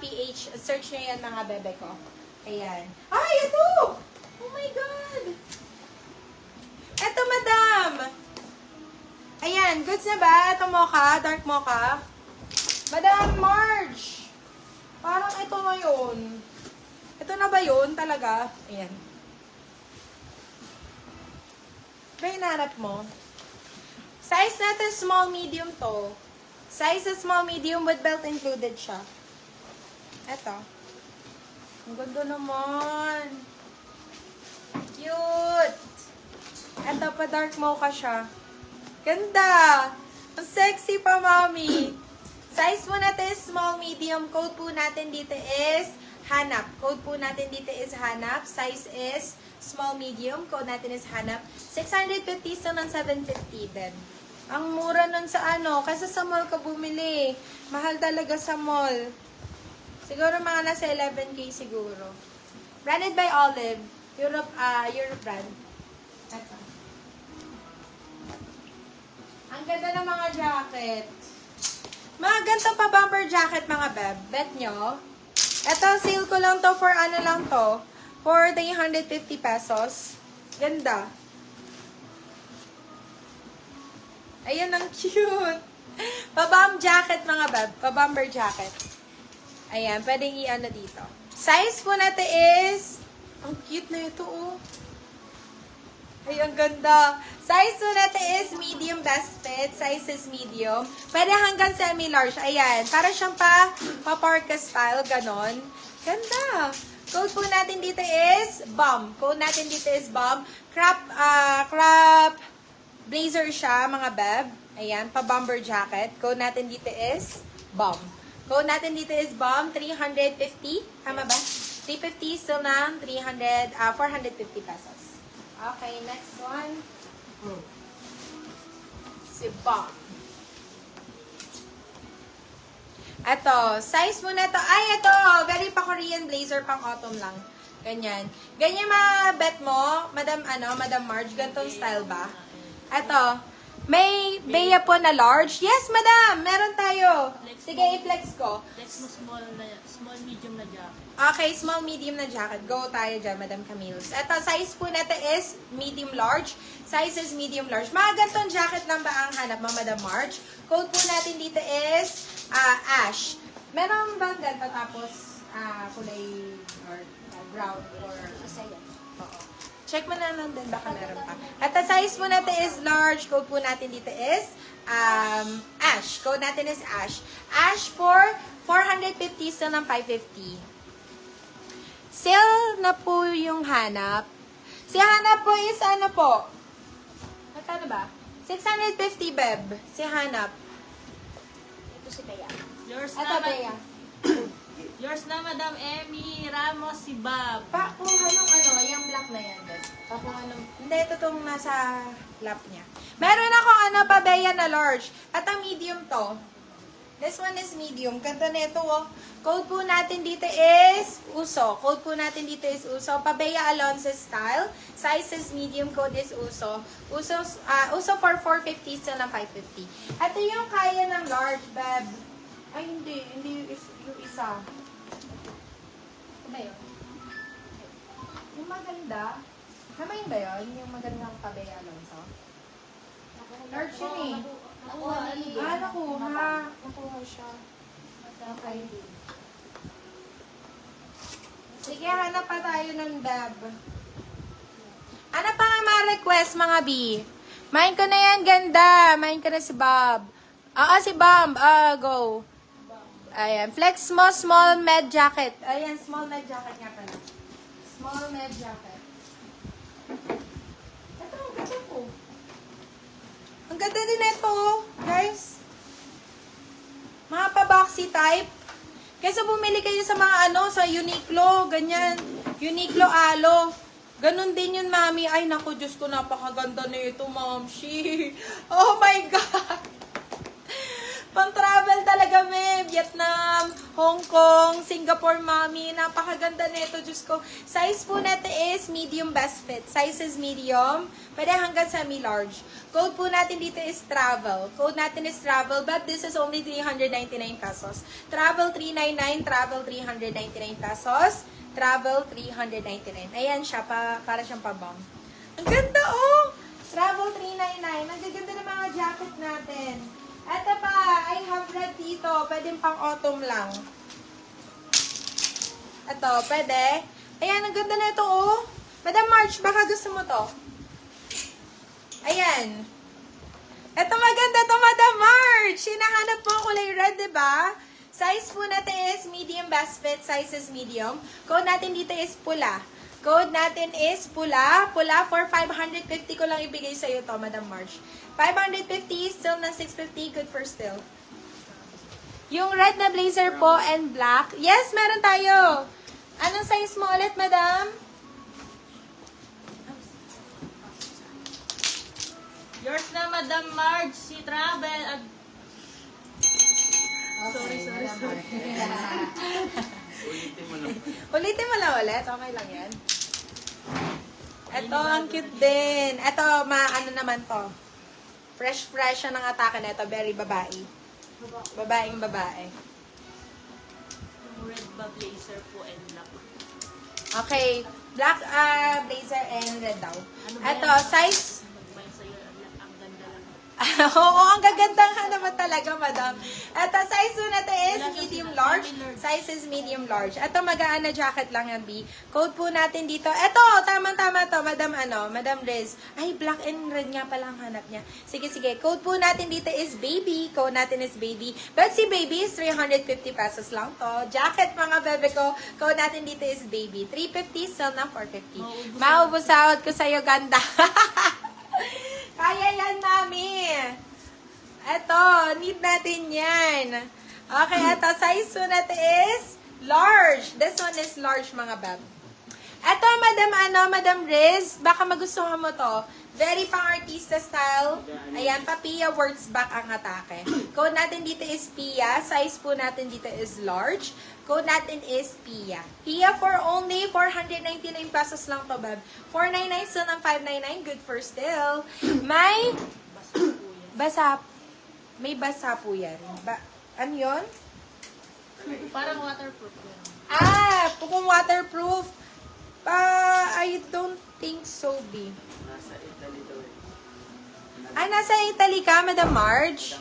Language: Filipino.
.ph, search nyo yan mga bebe ko. Ayan. Ay, ito! Oh my God! Ito, madam! Ayan, goods na ba? Ito mocha, dark mocha. Madam Marge! Parang ito na yun. Ito na ba yun talaga? Ayan. Ba hinanap mo? Size natin small, medium to. Size is small, medium with belt included siya. Eto. Ang ganda naman. Cute. Eto pa dark mocha siya. Ganda. Ang sexy pa, mommy. Size po natin is small, medium. Code po natin dito is hanap. Code po natin dito is hanap. Size is small, medium. Code natin is hanap. 650 sa ng 750 din. Ang mura nun sa ano. Kasi sa mall ka bumili. Mahal talaga sa mall. Siguro mga nasa 11K siguro. Branded by Olive. Europe brand. Ito. Ang ganda ng mga jacket. Mga ganito pa bumper jacket mga beb. Bet nyo. Ito, sale ko lang to for ano lang to. For 350 pesos. Ganda. Ayan, ang cute. Pa-bomb jacket mga beb. Pa-bomber jacket. Ayan, pwedeng i-ano dito. Size po natin is, ang cute na ito, oh. Ay, ang ganda. Size po natin is medium best fit. Size is medium. Pwede hanggang semi-large. Ayan, para siyang pa-parka style, ganon. Ganda. Code po natin dito is bomb. Code natin dito is bomb. Crop blazer siya, mga beb. Ayan, pa-bomber jacket. Code natin dito is bomb. Code natin dito is BOMB, 350. Tama ba? 350 still na 450 pesos. Okay, next one. Si BOMB. Ito, size mo na to. Ay, ito. Galing pa Korean blazer, pang autumn lang. Ganyan. Ganyan mga bet mo, Madam Marge, gantong style ba? Ito. May Bea po na large? Yes, madam! Meron tayo. Sige, i-flex ko. Small, medium na jacket. Okay, small, medium na jacket. Go tayo dyan, Madam Camille's. Ito, size po natin is medium large. Size is medium large. Mga gantong jacket lang ba ang hanap mo, Madam Marge? Code po natin dito is ash. Meron bang ganito tapos kulay or brown or masaya? Oo. Check mo na lang din, baka meron pa. At the size po natin is large. Code po natin dito is ash. Code natin is ash. Ash for 450 sa ng 550. Sale na po yung hanap. Si hanap po is ano po? Magkano ba? 650, beb. Si hanap. Ito si Bea. Yours Ito, na, Bea. yours na, Madam Emmy Ramos, si Bob. Pakuha nung yung black na yan. Pakuha nung, hindi, ito itong nasa lap niya. Meron ako pa Bea na large. At ang medium to. This one is medium. Ganda na ito, oh. Code po natin dito is uso. Code po natin dito is uso. Pa Bea Alonso style. Size is medium. Code is uso. Uso for 450 sa ng 550. Ito yung kaya ng large, beb. Ay, hindi. Hindi yung isa. Ito ba yun? Yung maganda. Tama yun ba yun? Yung magandang pa Bea Alonso? Large yun eh. Nakuha. Nakuha siya. Okay. Sige, hanap pa tayo ng Beb. Ano pa nga mga request, mga B? Main ko na yan, ganda. Main ko na si Bob. Si Bob. Go. Ayan. Flex mo, small med jacket. Ayan, small med jacket nga pala. Small med jacket. Ito, ang ganda po. Ang ganda din ito, guys. Mga pa-boxy type. Kaysa bumili kayo sa mga sa Uniqlo, ganyan. Uniqlo Alo. Ganon din yun, mami. Ay, naku, Diyos ko, napakaganda na ito, mamshi. Oh my God. Pang-travel talaga, me. Vietnam, Hong Kong, Singapore, mami. Napakaganda nito, Diyos ko. Size po natin is medium best fit. Size is medium. Pwede hanggang semi-large. Code po natin dito is travel. Code natin is travel, but this is only 399 pesos. Travel 399, travel 399 pesos. Travel 399. Ayan siya, para siyang pabang. Ang ganda, oh! Travel 399. Ang gaganda ng mga jacket natin. Eto pa, I have red dito. Pwede pang autumn lang. Eto, pwede. Ayan, ang ganda na ito, oh. Madam March, baka gusto mo to. Ayan. Eto, maganda to, Madam March. Hinahanap po ang kulay red, diba? Size po natin is medium best fit. Size is medium. Code natin dito is pula. Code natin is pula. Pula for 550 ko lang ibigay sa'yo to, Madam March. 550, still na 650. Good for still. Yung red na blazer po and black. Yes, meron tayo. Anong size mo ulit, Madam? Yours na, Madam Marge. Si Travel. Sorry. Ulitin mo lang ulit. Okay lang yan. Ito, ang cute din. Ito, ano naman to. Fresh siya ng atake na ito. Very babae. Babaeng babae. Yung red ba blazer po and black. Okay. Black blazer and red daw. ba Ito, yan? size... Magbayan sa'yo. Ang ganda lang. Oo, ang gagandahan naman talaga, madam. Ito, size po natin is medium large. Size is medium large. Ito, magaan na jacket lang yan, B. Code po natin dito. Ito, tamang-tama to, Madam Riz. Ay, black and red nga pala ang hanap niya. Sige. Code po natin dito is baby. Code natin is baby. But si baby is 350 pesos lang to. Jacket, mga bebe ko. Code natin dito is baby. 350, sell na 450. Maubusawad ko sa'yo, ganda. Kaya yan, mami. Eto, need natin yan. Okay, eto, size po natin is large. This one is large, mga bab. Eto, Madam Riz, baka magustuhan mo to. Very pang-artista style. Ayan, Pia words back ang atake. Code natin dito is Pia. Size po natin dito is large. Code natin is Pia. Pia for only 499 pesos lang to, bab. 499 still ng 599. Good for still. May basa. May basa po yan. Ano yun? Parang waterproof yun. Kung waterproof. I don't think so, B. Nasa Italy daw eh. Nasa Italy ka, Madam Marge?